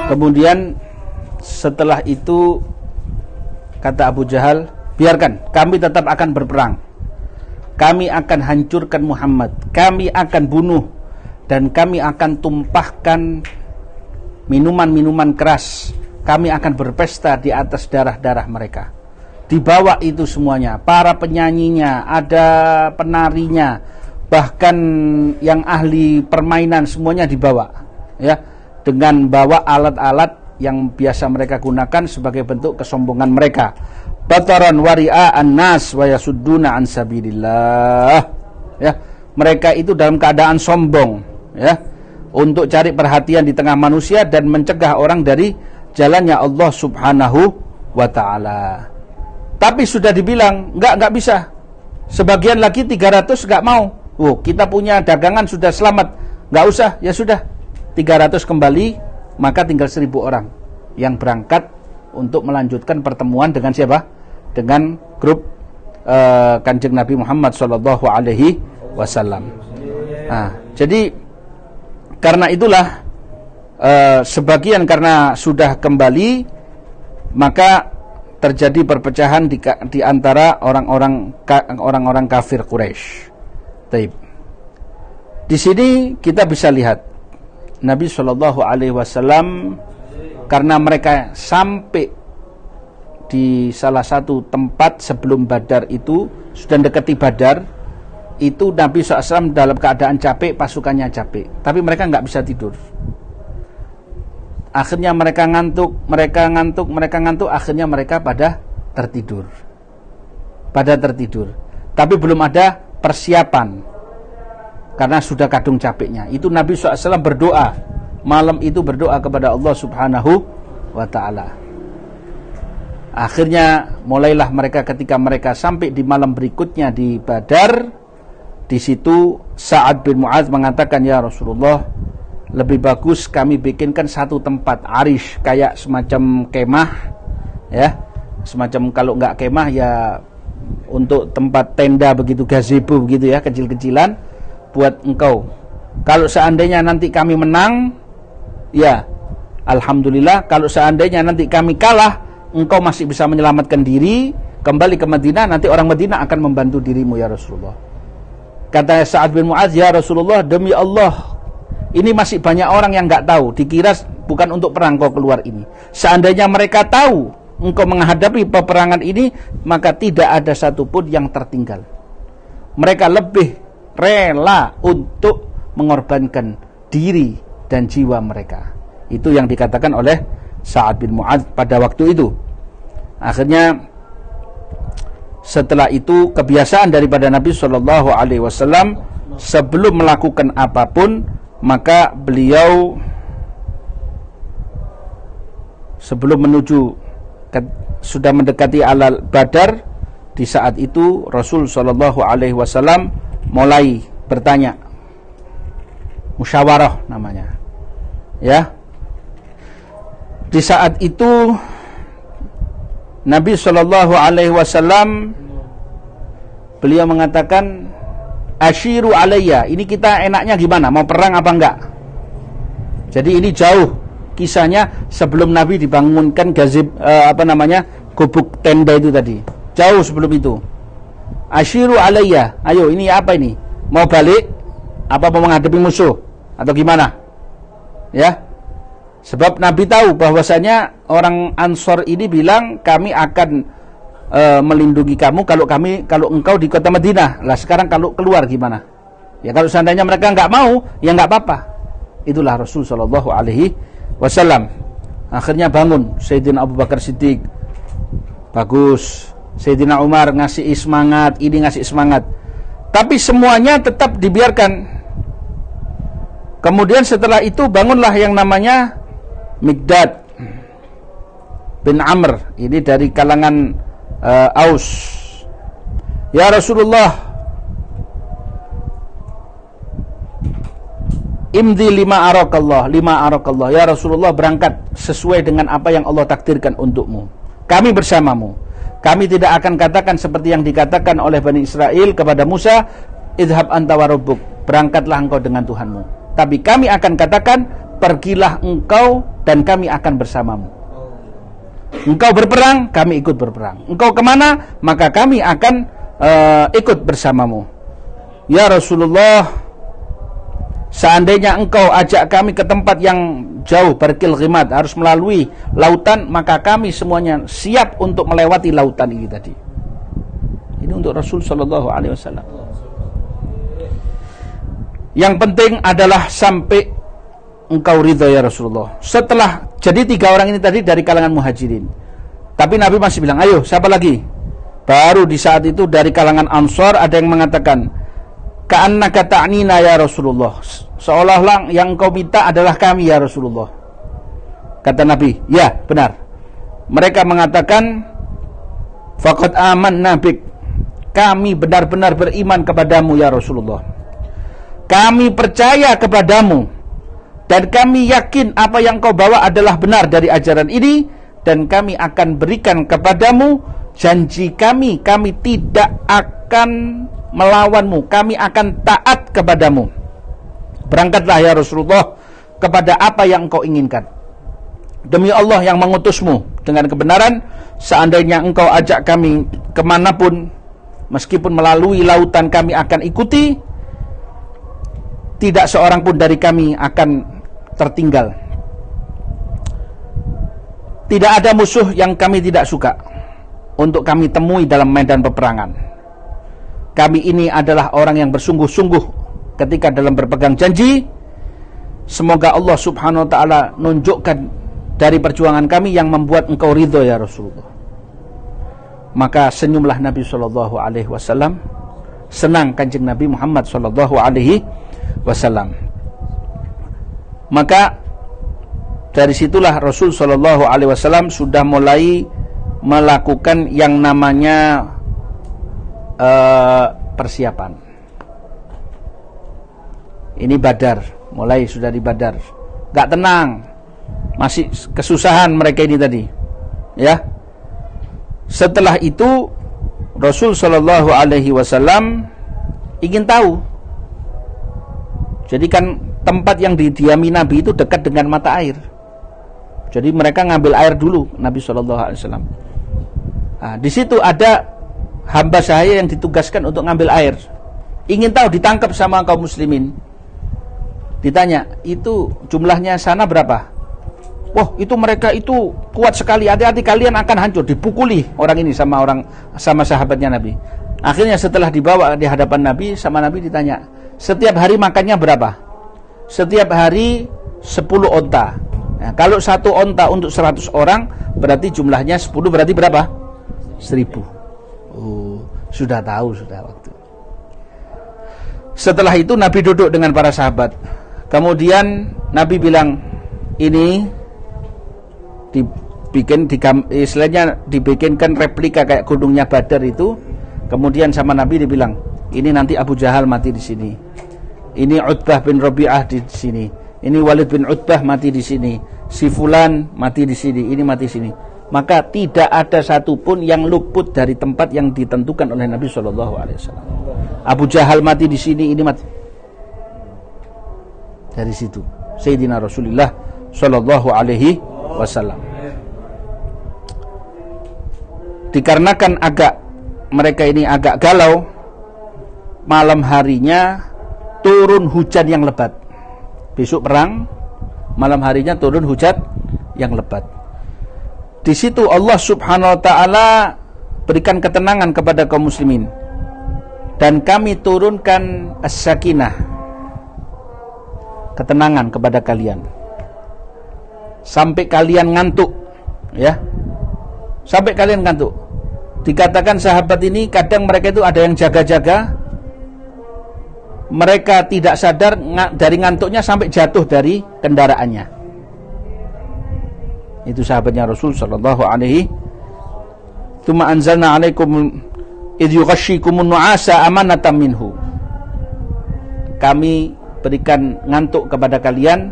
Kemudian setelah itu kata Abu Jahal, biarkan, kami tetap akan berperang. Kami akan hancurkan Muhammad, kami akan bunuh, dan kami akan tumpahkan minuman-minuman keras. Kami akan berpesta di atas darah-darah mereka. Dibawa itu semuanya, para penyanyinya, ada penarinya, bahkan yang ahli permainan semuanya dibawa, ya, dengan bawa alat-alat yang biasa mereka gunakan sebagai bentuk kesombongan mereka. Bataran wari'a'an nas wa yasudduna an sabilillah. Ya, mereka itu dalam keadaan sombong, ya, untuk cari perhatian di tengah manusia dan mencegah orang dari jalannya Allah Subhanahu wa ta'ala. Tapi sudah dibilang, enggak bisa. Sebagian lagi 300 enggak mau. Oh, kita punya dagangan sudah selamat. Enggak usah, ya sudah. 300 kembali, maka tinggal 1000 orang yang berangkat untuk melanjutkan pertemuan dengan siapa? Dengan grup Kanjeng Nabi Muhammad sallallahu alaihi wasallam. Nah, jadi karena itulah sebagian karena sudah kembali, maka terjadi perpecahan di antara orang-orang kafir Quraisy. Taib. Di sini kita bisa lihat Nabi Shallallahu Alaihi Wasallam, karena mereka sampai di salah satu tempat sebelum Badar itu, sudah dekati Badar itu, Nabi SAW dalam keadaan capek, pasukannya capek, tapi mereka nggak bisa tidur. Akhirnya mereka ngantuk, akhirnya mereka pada tertidur. Tapi belum ada persiapan, karena sudah kadung capeknya. Itu Nabi SAW berdoa, malam itu berdoa kepada Allah Subhanahu wa ta'ala. Akhirnya mulailah mereka, ketika mereka sampai di malam berikutnya di Badar, di situ Sa'ad bin Mu'adz mengatakan, ya Rasulullah, lebih bagus kami bikinkan satu tempat arish, kayak semacam kemah, ya, semacam kalau enggak kemah ya untuk tempat tenda begitu, gazebo begitu ya, kecil-kecilan buat engkau. Kalau seandainya nanti kami menang, ya alhamdulillah. Kalau seandainya nanti kami kalah, engkau masih bisa menyelamatkan diri, kembali ke Madinah, nanti orang Madinah akan membantu dirimu ya Rasulullah. Kata Sa'ad bin Mu'adz, ya Rasulullah, demi Allah, ini masih banyak orang yang enggak tahu, dikira bukan untuk perang kau keluar ini. Seandainya mereka tahu engkau menghadapi peperangan ini, maka tidak ada satupun yang tertinggal. Mereka lebih rela untuk mengorbankan diri dan jiwa mereka. Itu yang dikatakan oleh Sa'ad bin Mu'adz pada waktu itu. Akhirnya setelah itu kebiasaan daripada Nabi Shallallahu Alaihi Wasallam, sebelum melakukan apapun, maka beliau sebelum menuju sudah mendekati alal Badar, di saat itu Rasul Shallallahu Alaihi Wasallam mulai bertanya, musyawarah namanya, ya. Di saat itu Nabi Shallallahu Alaihi Wasallam beliau mengatakan, asyiru alayya, ini kita enaknya gimana, mau perang apa enggak? Jadi ini jauh kisahnya sebelum Nabi dibangunkan gubuk tenda itu tadi, jauh sebelum itu. Asyiru alayya, ayo ini apa ini, mau balik apa mau menghadapi musuh atau gimana, ya. Sebab Nabi tahu bahwasanya orang Ansor ini bilang, kami akan melindungi kamu kalau engkau di kota Madinah. Lah sekarang kalau keluar gimana? Ya kalau seandainya mereka enggak mau, ya enggak apa-apa. Itulah Rasul sallallahu alaihi wasallam. Akhirnya bangun Sayyidina Abu Bakar Siddiq. Bagus. Sayyidina Umar ngasih semangat, ini ngasih semangat. Tapi semuanya tetap dibiarkan. Kemudian setelah itu bangunlah yang namanya Miqdad bin Amr, ini dari kalangan Aus. Ya Rasulullah, imdi lima arakallah. Ya Rasulullah, berangkat sesuai dengan apa yang Allah takdirkan untukmu. Kami bersamamu. Kami tidak akan katakan seperti yang dikatakan oleh Bani Israel kepada Musa, idhab anta wa rabbuk, berangkatlah engkau dengan Tuhanmu. Tapi kami akan katakan, pergilah engkau dan kami akan bersamamu. Engkau berperang, kami ikut berperang. Engkau kemana, maka kami akan ikut bersamamu. Ya Rasulullah, seandainya engkau ajak kami ke tempat yang jauh, Barkil Ghimad, harus melalui lautan, maka kami semuanya siap untuk melewati lautan ini tadi. Ini untuk Rasul sallallahu alaihi wasallam. Yang penting adalah sampai engkau ridha ya Rasulullah. Setelah, jadi 3 orang ini tadi dari kalangan muhajirin, tapi Nabi masih bilang, ayo siapa lagi? Baru di saat itu dari kalangan Ansar ada yang mengatakan, ka'annaka ta'nina ya Rasulullah, seolah-olah yang kau minta adalah kami ya Rasulullah. Kata Nabi, ya benar. Mereka mengatakan, faqad amanna bik, kami benar-benar beriman kepadamu ya Rasulullah. Kami percaya kepadamu dan kami yakin apa yang kau bawa adalah benar dari ajaran ini, dan kami akan berikan kepadamu janji kami tidak akan melawanmu, kami akan taat kepadamu. Berangkatlah ya Rasulullah kepada apa yang engkau inginkan. Demi Allah yang mengutusmu dengan kebenaran, seandainya engkau ajak kami kemanapun, meskipun melalui lautan kami akan ikuti, tidak seorang pun dari kami akan tertinggal. Tidak ada musuh yang kami tidak suka untuk kami temui dalam medan peperangan. Kami ini adalah orang yang bersungguh-sungguh ketika dalam berpegang janji. Semoga Allah subhanahu wa ta'ala nunjukkan dari perjuangan kami yang membuat engkau ridho ya Rasulullah. Maka senyumlah Nabi SAW. Senang kanjeng Nabi Muhammad SAW. Maka dari situlah Rasul SAW sudah mulai melakukan yang namanya persiapan. Ini Badar, mulai sudah di Badar. Gak tenang, masih kesusahan mereka ini tadi, ya. Setelah itu Rasul SAW ingin tahu. Jadi kan tempat yang didiami Nabi itu dekat dengan mata air. Jadi mereka ngambil air dulu Nabi SAW. Nah, di situ ada hamba sahaya yang ditugaskan untuk ngambil air. Ingin tahu, ditangkap sama kaum muslimin. Ditanya, itu jumlahnya sana berapa? Wah, itu mereka itu kuat sekali. Hati-hati kalian akan hancur. Dipukuli orang ini sama sahabatnya Nabi. Akhirnya setelah dibawa di hadapan Nabi, sama Nabi ditanya, setiap hari makannya berapa? Setiap hari 10 onta. Nah, kalau 1 onta untuk 100 orang, berarti jumlahnya 10, berarti berapa? 1000. Oh, sudah tahu sudah waktu. Setelah itu Nabi duduk dengan para sahabat. Kemudian Nabi bilang, ini dibikinkan replika kayak gunungnya Badar itu. Kemudian sama Nabi dibilang, ini nanti Abu Jahal mati di sini. Ini Utbah bin Rabi'ah di sini. Ini Walid bin Utbah mati di sini. Si fulan mati di sini. Ini mati di sini. Maka tidak ada satupun yang luput dari tempat yang ditentukan oleh Nabi SAW. Abu Jahal mati di sini, ini mati. Dari situ Sayyidina Rasulullah SAW. Dikarenakan mereka ini agak galau, malam harinya turun hujan yang lebat. Besok perang, malam harinya turun hujan yang lebat. Di situ Allah Subhanahu wa taala berikan ketenangan kepada kaum muslimin, dan kami turunkan as-sakinah, ketenangan kepada kalian sampai kalian ngantuk, ya. Sampai kalian ngantuk. Dikatakan sahabat ini kadang mereka itu ada yang jaga-jaga, mereka tidak sadar dari ngantuknya sampai jatuh dari kendaraannya. Itu sahabatnya Rasul sallallahu alaihi. Tsumma anzalna 'alaikum idh yughashshikumun nu'asa amanatan minhu. Kami berikan ngantuk kepada kalian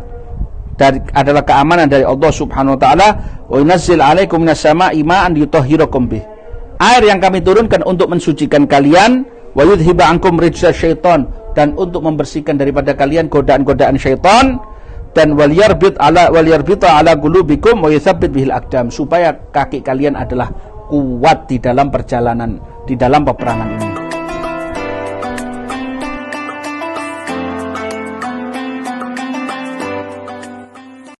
adalah keamanan dari Allah Subhanahu wa taala. Wa yunazzil 'alaikum minas sama'i ma'an yutahhirakum bih. Air yang kami turunkan untuk mensucikan kalian, wa yudhiba ankum rijza syaitan, dan untuk membersihkan daripada kalian godaan-godaan syaitan. dan waliyarbita ala qulubikum wa yutsabbit bihil aqdam, supaya kaki kalian adalah kuat di dalam perjalanan, di dalam peperangan ini.